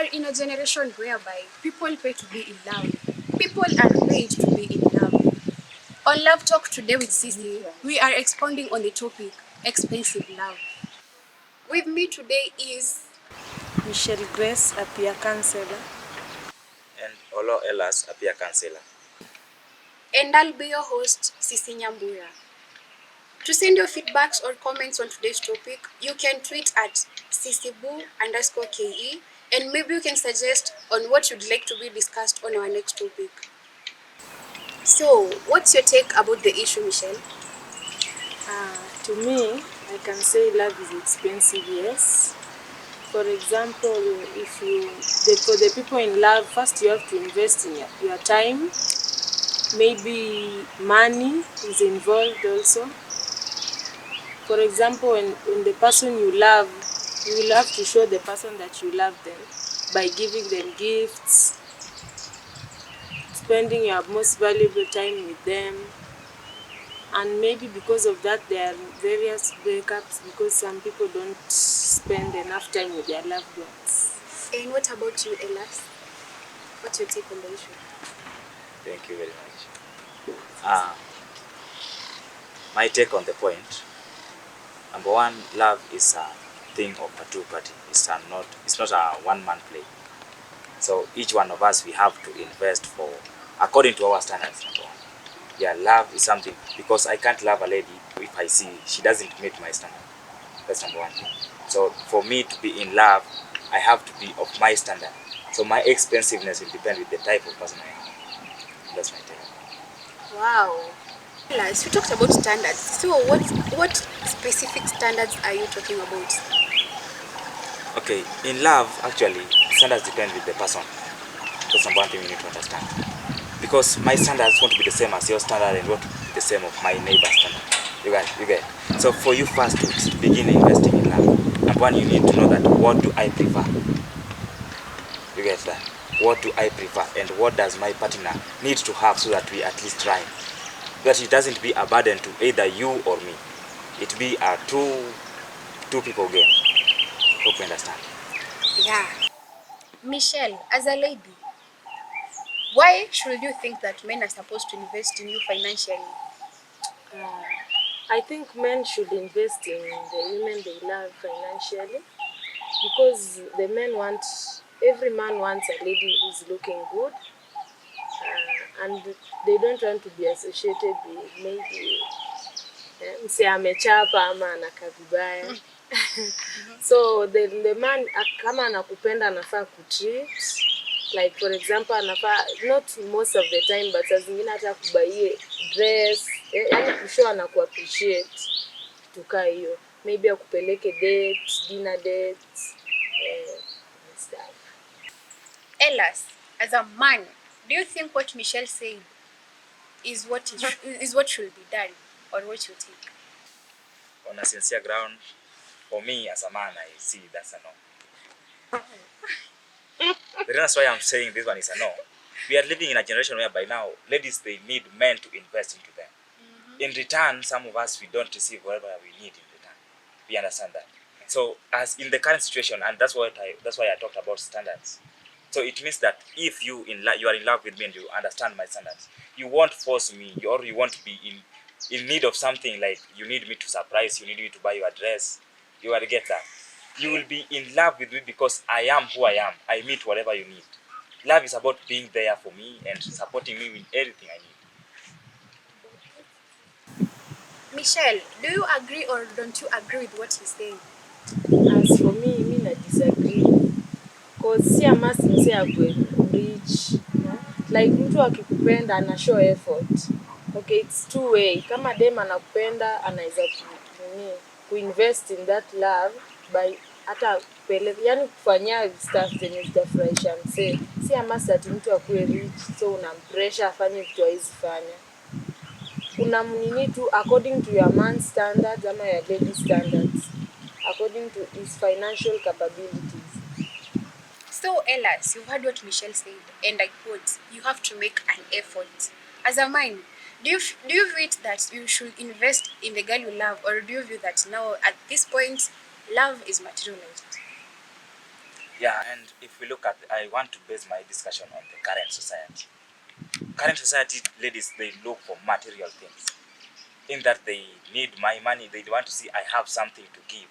are in a generation whereby people pay to be in love. People are paid to be in love. On Love Talk today with Cece, we are expounding on the topic expensive love. With me today is Michelle Grace, a peer counselor. And Olo Elas, a peer counselor. and I'll be your host, Cece Nyambura. To send your feedbacks or comments on today's topic, you can tweet at ccboo_ke and maybe you can suggest on what you'd like to be discussed on our next topic. So, what's your take about the issue, Michelle? To me, I can say love is expensive, yes. For example, for the people in love, first you have to invest in your time. Maybe money is involved also. For example, when the person you love, you will have to show the person that you love them by giving them gifts, spending your most valuable time with them. And maybe because of that there are various breakups because some people don't spend enough time with their loved ones. And what about you, Elas? What's your take on the issue? Thank you very much. My take on the point. Number one, love is a thing of a two party. It's not a one-man play. So each one of us, we have to invest for according to our standards. Number one. Yeah, love is something, because I can't love a lady if I see she doesn't meet my standard. That's number one thing. So for me to be in love, I have to be of my standard. So my expensiveness will depend with the type of person I am. That's my take. Wow. Elas, we talked about standards. So, what specific standards are you talking about? Okay, in love, actually, standards depend with the person. That's number one thing you need to understand. Because my standards won't be the same as your standard and won't be the same of my neighbor's standard. You get. So for you first to begin investing in love, number one, you need to know that what do I prefer. You get that? What do I prefer and what does my partner need to have so that we at least try. That it doesn't be a burden to either you or me. It be a two people game. Hope you understand. Yeah. Michelle, as a lady, why should you think that men are supposed to invest in you financially? I think men should invest in the women they love financially because every man wants a lady who's looking good, and they don't want to be associated with maybe mse amechapa ama anakaa vibaya. So the man kama anakupenda anafaa kutreat, like for example anafaa, not most of the time but saa zingine hata kubaie dress, yani kushow anakuappreciate kitu kaa hiyo, maybe akupeleke date, dinner dates and stuff. Elas, as a man, do you think what Michelle said is what should be done, or what you think? On a sincere ground, for me as a man, I see that's a no. The reason why I'm saying this one is a no. We are living in a generation whereby now ladies, they need men to invest into them. In return, some of us, we don't receive whatever we need in return. We understand that. So as in the current situation, and that's why I talked about standards. So it means that if you are in love with me and you understand my standards, you won't force me, or you won't be in need of something, like you need me to surprise, you need me to buy you a dress. You will get that. You will be in love with me because I am who I am. I meet whatever you need. Love is about being there for me and supporting me with everything I need. Michelle, do you agree or don't you agree with what he's saying? As for me na disagree because si must mse akwe rich, like mtu akikupenda ana show effort. Okay, it's two way. Kama dem anakupenda anaweza kuinvest in that love by hata yani kufanyia stuff zenye zitafurahisha mse. Si must ati mtu akue rich so unampressure afanye vitu hawezi fanya. Unamnini tu according to your man's standards ama your lady standards, according to his financial capabilities. So, Elas, you've heard what Michelle said, and I quote, you have to make an effort. As a man, do you view it that you should invest in the girl you love, or do you view that now, at this point, love is materialized? Yeah, and if we look at, I want to base my discussion on the current society. Current society, ladies, they look for material things. In that they need my money, they want to see I have something to give.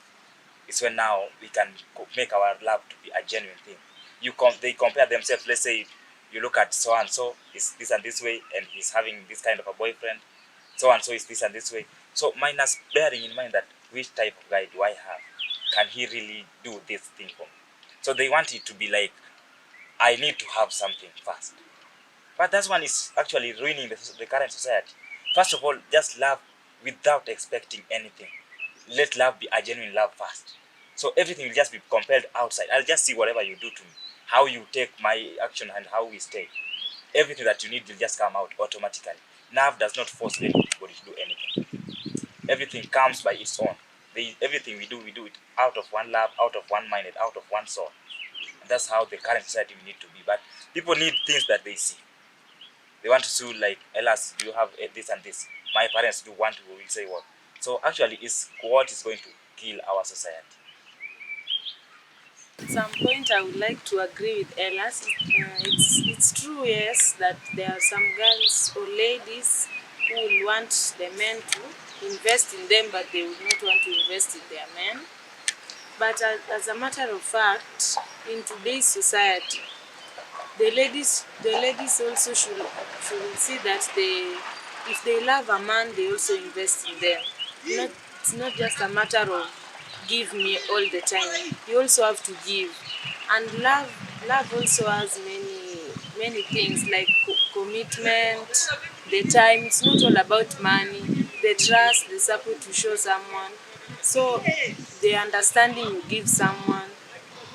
It's when now we can make our love to be a genuine thing. They compare themselves. Let's say you look at so and so is this and this way, and he's having this kind of a boyfriend. So and so is this and this way. So minus bearing in mind that which type of guy do I have? Can he really do this thing for me? So they want it to be like I need to have something first. But that one is actually ruining the current society. First of all, just love without expecting anything. Let love be a genuine love first. So everything will just be compelled outside. I'll just see whatever you do to me, how you take my action and how we stay. Everything that you need will just come out automatically. Love does not force anybody to do anything. Everything comes by its own. Everything we do it out of one love, out of one mind, and out of one soul. And that's how the current society will need to be. But people need things that they see. They want to sue like, Elas, do you have this and this? My parents do want to, will say what? So actually, it's what is going to kill our society. At some point, I would like to agree with Elas. It's true, yes, that there are some girls or ladies who will want the men to invest in them, but they would not want to invest in their men. But as a matter of fact, in today's society, the ladies also should see that if they love a man, they also invest in them. It's not just a matter of give me all the time. You also have to give. And love also has many things like commitment, the time. It's not all about money, the trust, the support to show someone. So the understanding you give someone.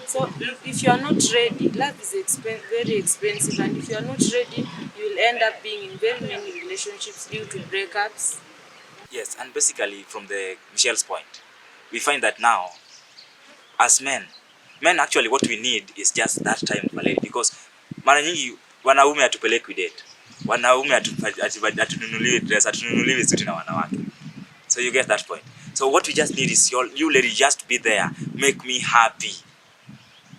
So if you are not ready, love is very expensive, and if you are not ready, you will end up being in very many relationships due to breakups. Yes, and basically from the Michelle's point, we find that now, as men actually what we need is just that time of a lady, because mara nyingi wanaume hatupelekwi date, wanaume hatununuliwi dress, hatununuliwi suti na wanawake. So you get that point. So what we just need is you lady just be there, make me happy.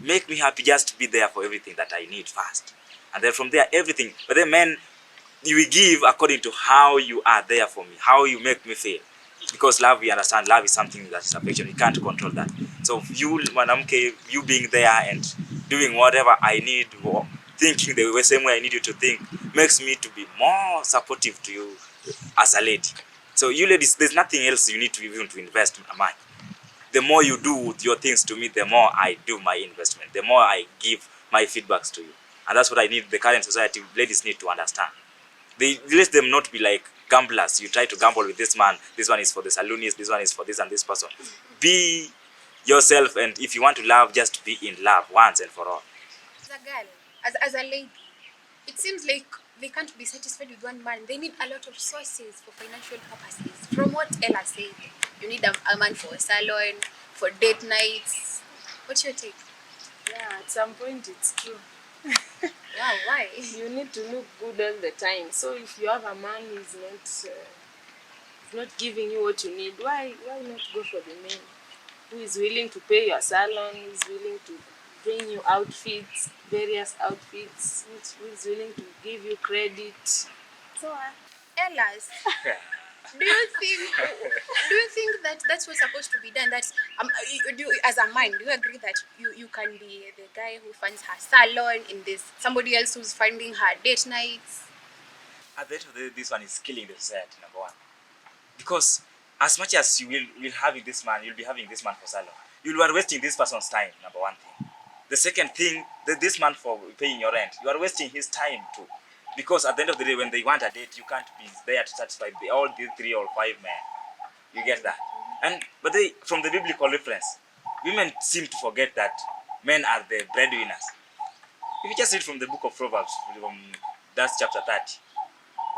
Make me happy, just be there for everything that I need first. And then from there, everything. But then men, you will give according to how you are there for me, how you make me feel. Because love, we understand, love is something that is affection. You can't control that. So you, mwanamke, you being there and doing whatever I need, or thinking the same way I need you to think, makes me to be more supportive to you as a lady. So you ladies, there's nothing else you need to even to invest money. The more you do with your things to me, the more I do my investment, the more I give my feedbacks to you. And that's what I need the current society ladies need to understand. They let them not be like gamblers. You try to gamble with this man, this one is for the saloonist, this one is for this and this person. Be yourself, and if you want to love, just be in love once and for all. As a girl, as a lady, it seems like they can't be satisfied with one man. They need a lot of sources for financial purposes. From what Ella said, you need a man for a salon, for date nights. What's your take? Yeah, at some point it's true. Wow, why? You need to look good all the time. So if you have a man who is not giving you what you need, why not go for the man who is willing to pay your salon, who is willing to bring you outfits, various outfits, who is willing to give you credit. So Ella's, do you think that that's what's supposed to be done? That as a man, do you agree that you can be the guy who finds her salon in this somebody else who's finding her date nights? At the end of the day, this one is killing the society, number one. Because as much as you will having this man, you'll be having this man for salon. You are wasting this person's time, number one thing. The second thing, this man for paying your rent, you are wasting his time too. Because at the end of the day, when they want a date, you can't be there to satisfy all the 3 or 5 men. You get that? And but from the biblical reference, women seem to forget that men are the breadwinners. If you just read from the book of Proverbs, from that's chapter 30,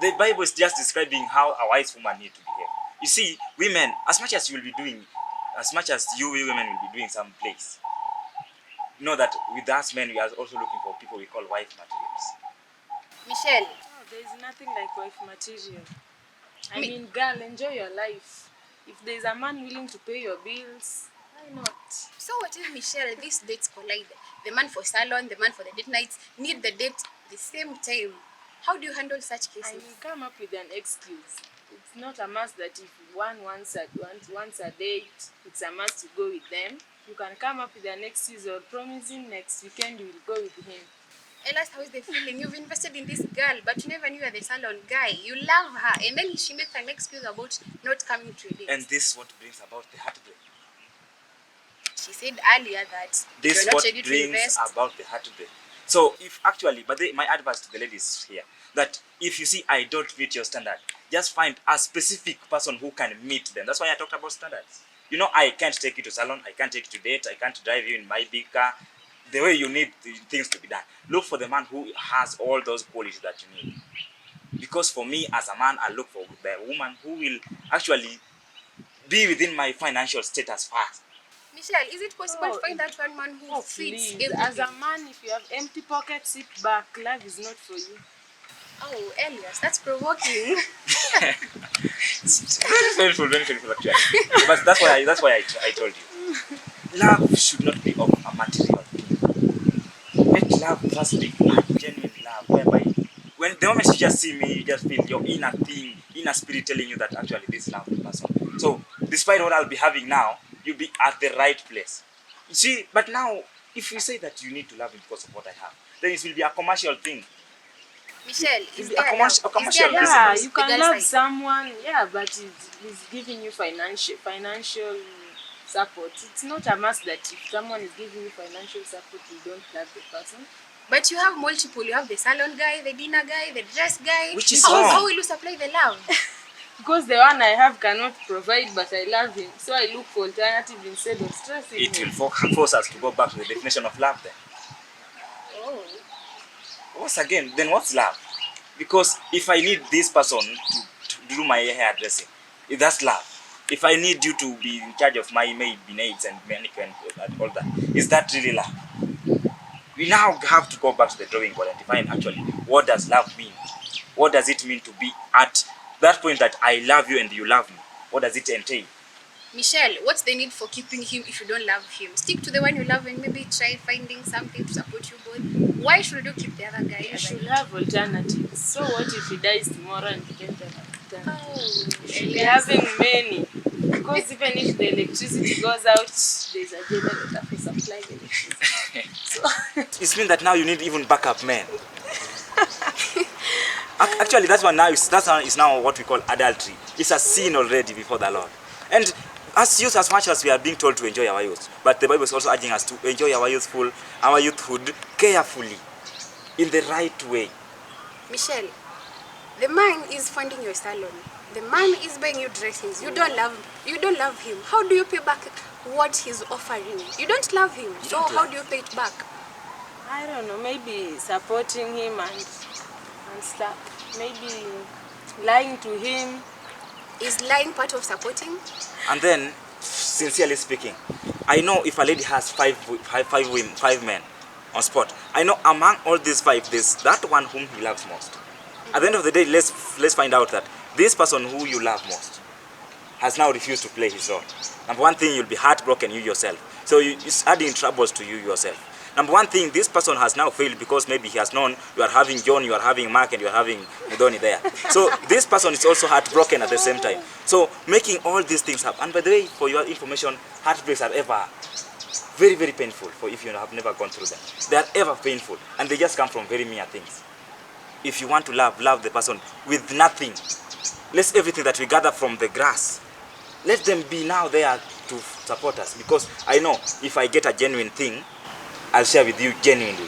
the Bible is just describing how a wise woman need to behave. You see, women, as much as you will be doing, as much as you women will be doing some place, know that with us men, we are also looking for people we call wife materials. Michelle, no, there is nothing like wife material. I me, mean, girl, enjoy your life. If there is a man willing to pay your bills, Why not? So what if, Michelle, these dates collide? The man for salon, the man for the date nights need the date the same time. How do you handle such I cases? will come up with an excuse. It's not a must that if one wants a date, it's a must to go with them. You can come up with an excuse or promising next weekend you will go with him. Elas, how is the feeling? You've invested in this girl, but you never knew you were the salon guy. You love her, and then she makes an excuse about not coming to a date. And this is what brings about the heartbreak. She said earlier that This you're is not what ready to brings invest. about the heartbreak. So if actually, but my advice to the ladies here, that if you see I don't meet your standard, just find a specific person who can meet them. That's why I talked about standards. You know, I can't take you to salon, I can't take you to date, I can't drive you in my big car. The way you need the things to be done. Look for the man who has all those qualities that you need. Because for me as a man, I look for the woman who will actually be within my financial status first. Michelle, is it possible to Oh, find that one man who fits please. everything? As a man, if you have empty pockets, sit back. Love is not for you. Oh, Elias, that's provoking. Very painful actually. But that's why I told you. Love should not be of a material thing. Let love first be a genuine love, whereby when the moment you just see me, you just feel your inner thing, inner spirit telling you that actually this is love person. So despite what I'll be having now, you'll be at the right place. You see, but now if you say that you need to love me because of what I have, then it will be a commercial thing. Michelle, It'll is be there a love? commercial Is there love business. Yeah, from you the can girl love side? someone, yeah, but he's giving you financial support. It's not a must that if someone is giving you financial support, you don't love the person. But you have multiple. You have the salon guy, the dinner guy, the dress guy. Which is how, wrong. how will you supply the love? Because the one I have cannot provide, but I love him. So I look for alternative instead of stressing It him. will force us to go back to the definition of love then. Oh. Once again, then what's love? Because if I need this person to do my hairdressing, that's love. If I need you to be in charge of my maybe nails and manicure and all that, is that really love? We now have to go back to the drawing board and define actually what does love mean? What does it mean to be at that point that I love you and you love me? What does it entail? Michelle, what's the need for keeping him if you don't love him? Stick to the one you love and maybe try finding something to support you both. Why should you keep the other guy? You should have alternatives. So what if he dies tomorrow and you get an alternative? Oh, You should be Elias. having many. Because even if the electricity goes out, there's a generator for supplying electricity. So It means that now you need even backup men. Actually, that's one is now what we call adultery. It's a sin already before the Lord. And as youth, as much as we are being told to enjoy our youth, but the Bible is also urging us to enjoy our youthhood carefully, in the right way. Michelle, the man is funding your salon. The man is buying you dresses. You don't love him. How do you pay back what he's offering? You don't love him. So how do you pay it back? I don't know, maybe supporting him and stuff. Maybe lying to him. Is lying part of supporting? And then, sincerely speaking, I know if a lady has five men on spot, I know among all these five, there's that one whom he loves most. At the end of the day, let's find out that this person who you love most has now refused to play his role. Number one thing, you'll be heartbroken, you yourself. So it's adding troubles to you yourself. Number one thing, this person has now failed because maybe he has known you are having John, you are having Mark, and you are having Mudoni there. So this person is also heartbroken at the same time. So making all these things happen. And by the way, for your information, heartbreaks are ever very, very painful for if you have never gone through them. They are ever painful, and they just come from very mere things. If you want to love the person with nothing. Let everything that we gather from the grass, let them be now there to support us. Because I know if I get a genuine thing, I'll share with you genuinely.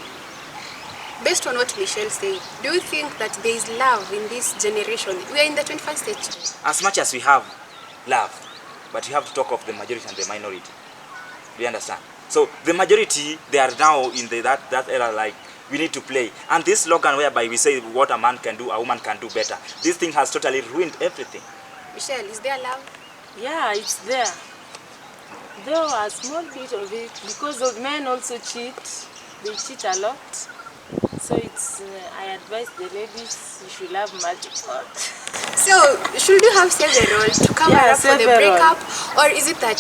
Based on what Michelle said, do you think that there is love in this generation? We are in the 21st century. As much as we have love, but you have to talk of the majority and the minority. Do you understand? So the majority, they are now in that era, like we need to play. And this slogan whereby we say what a man can do, a woman can do better. This thing has totally ruined everything. Michelle, is there love? Yeah, it's there. Though a small bit of it, because of men also cheat. They cheat a lot. So it's, I advise the ladies, you should love multiple. So, should you have several to cover up for the several. breakup? Or is it that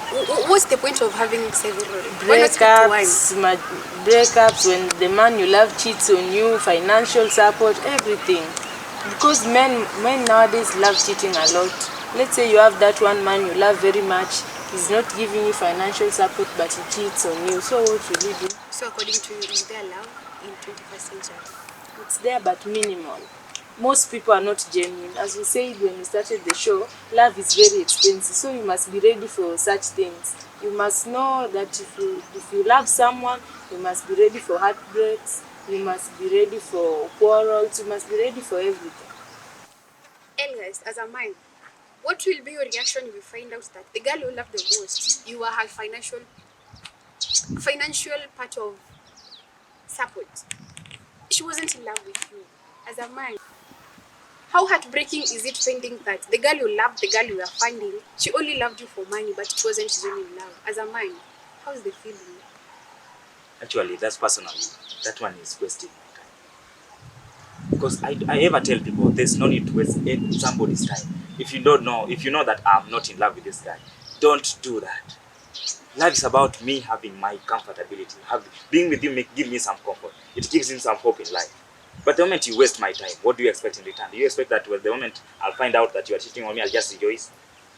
What's the point of having several? Why not stick to one? Breakups when the man you love cheats on you, financial support, everything. Because men nowadays love cheating a lot. Let's say you have that one man you love very much, he's not giving you financial support but he cheats on you. So what will you do? So according to you, is there love in 21st century? It's there but minimal. Most people are not genuine. As we said when we started the show, love is very expensive. So you must be ready for such things. You must know that if you love someone, you must be ready for heartbreaks. You must be ready for quarrels. You must be ready for everything. Elias, as a man, what will be your reaction if you find out that the girl you love the most, you are her financial part of support? She wasn't in love with you. As a man, how heartbreaking is it finding that the girl you loved, the girl you were finding, she only loved you for money, but it wasn't genuine love? As a man, how's the feeling? Actually, that's personal. That one is wasting my time. Because I ever tell people there's no need to waste somebody's time. If you know that I'm not in love with this guy, don't do that. Love is about me having my comfortability. Being with you give me some comfort. It gives me some hope in life. But the moment you waste my time, what do you expect in return? Do you expect that the moment I'll find out that you are cheating on me, I'll just rejoice?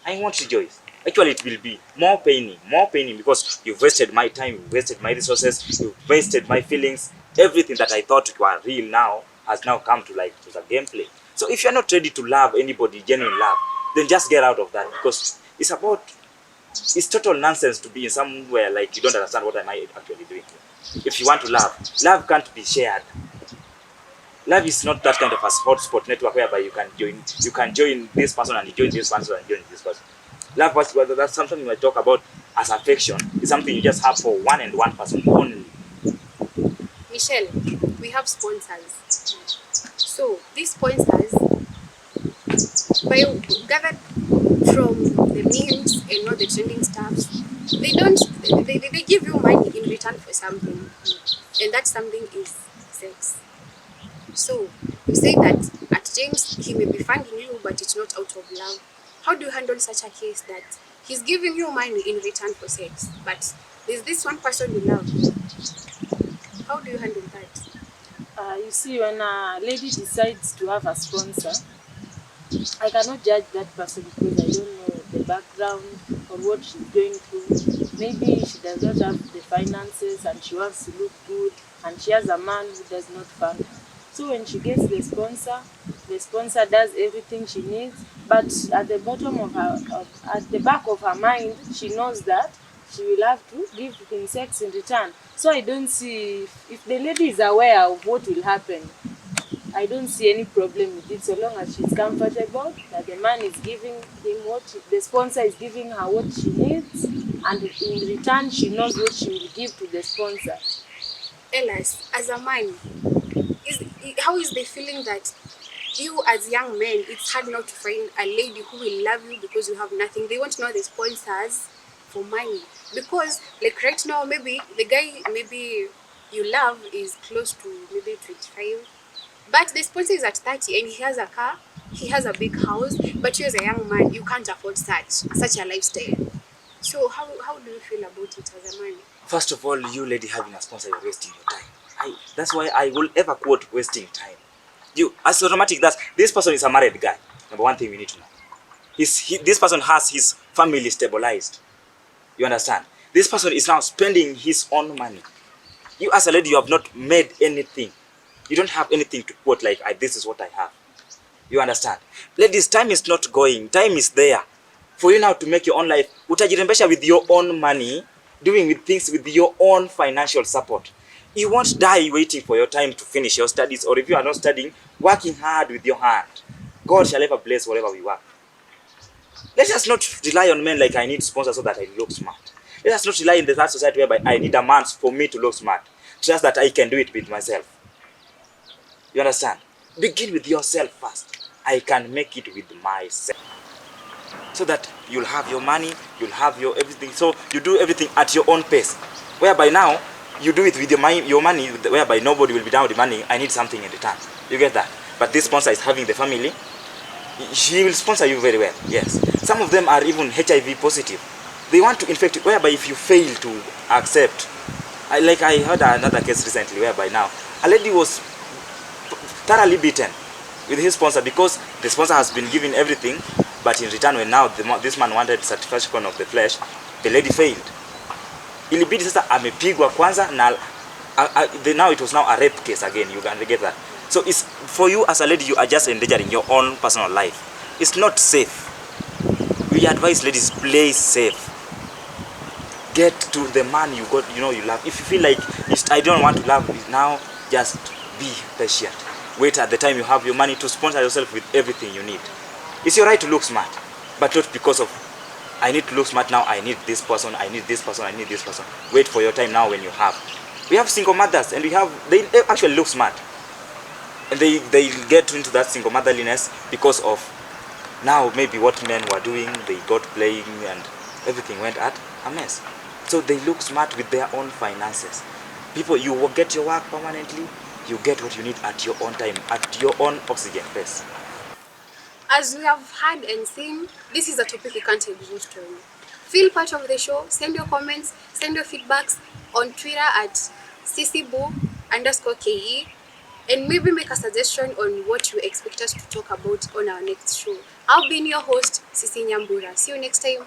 I won't rejoice. Actually, it will be more paining because you've wasted my time, you've wasted my resources, you've wasted my feelings. Everything that I thought were real now has now come to like to the gameplay. So if you're not ready to love anybody, genuine love, then just get out of that because it's total nonsense to be in somewhere like you don't understand what am I actually doing. If you want to love can't be shared. Love is not that kind of a hotspot network whereby you can join this person and you join this person and join this person. Love was that's something we talk about as affection. It's something you just have for one and one person only. Michelle, we have sponsors. So these sponsors, by gathered from the memes and all the trending stuffs, they give you money in return for something, and that something is sex. So you say that at James he may be funding you, but it's not out of love. How do you handle such a case that he's giving you money in return for sex, but there's this one person you love? How do you handle that? You see, when a lady decides to have a sponsor, I cannot judge that person because I don't know the background or what she's going through. Maybe she does not have the finances and she wants to look good and she has a man who does not fund her. So when she gets the sponsor does everything she needs, but at the bottom of at the back of her mind, she knows that she will have to give him sex in return. So I don't see if the lady is aware of what will happen, I don't see any problem with it so long as she's comfortable, that the man is giving him the sponsor is giving her what she needs, and in return she knows what she will give to the sponsor. Elias, as a man, is how is the feeling that you as young men, it's hard not to find a lady who will love you because you have nothing. They want to know the sponsors for money. Because like right now, maybe the guy maybe you love is close to maybe 25. But the sponsor is at 30 and he has a car, he has a big house, but you as a young man, you can't afford such a lifestyle. So how do you feel about it as a man? First of all, you lady having a sponsor, you're wasting your time. That's why I will ever quote wasting time. You as automatic that this person is a married guy. Number one thing we need to know. This person has his family stabilized. You understand? This person is now spending his own money. You as a lady, you have not made anything. You don't have anything to quote like this is what I have. You understand? Ladies, time is not going. Time is there. For you now to make your own life. Utajirembesha with your own money, doing with things with your own financial support. You won't die waiting for your time to finish your studies, or if you are not studying, working hard with your hand. God shall ever bless whatever we work. Let us not rely on men like I need sponsors so that I look smart. Let us not rely in the third society whereby I need a man for me to look smart. Just that I can do it with myself. You understand? Begin with yourself first. I can make it with myself. So that you'll have your money, you'll have your everything. So you do everything at your own pace. Whereby now, you do it with your money, whereby nobody will be down with the money. I need something in return. You get that? But this sponsor is having the family. She will sponsor you very well. Yes. Some of them are even HIV positive. They want to infect you, whereby if you fail to accept, like I heard another case recently whereby now a lady was thoroughly beaten with his sponsor because the sponsor has been given everything, but in return when now this man wanted satisfaction of the flesh, the lady failed. Ilibidi sasa amepigwa kwanza na now it was now a rape case again. You can get that. So it's for you as a lady, you are just endangering your own personal life. It's not safe. We advise ladies, play safe. Get to the man you got, you know, you love. If you feel like I don't want to love now, just be patient. Wait at the time you have your money to sponsor yourself with everything you need. It's your right to look smart, but not because of I need to look smart now, I need this person, I need this person, I need this person. Wait for your time now when you have. We have single mothers and they actually look smart. And they get into that single motherliness because of now maybe what men were doing, they got playing and everything went at a mess. So they look smart with their own finances. People, you will get your work permanently, you get what you need at your own time, at your own oxygen pace. As we have heard and seen, this is a topic we can't exhaust on. Feel part of the show. Send your comments, send your feedbacks on Twitter at ccbo_ke, and maybe make a suggestion on what you expect us to talk about on our next show. I've been your host, Cece Nyambura. See you next time.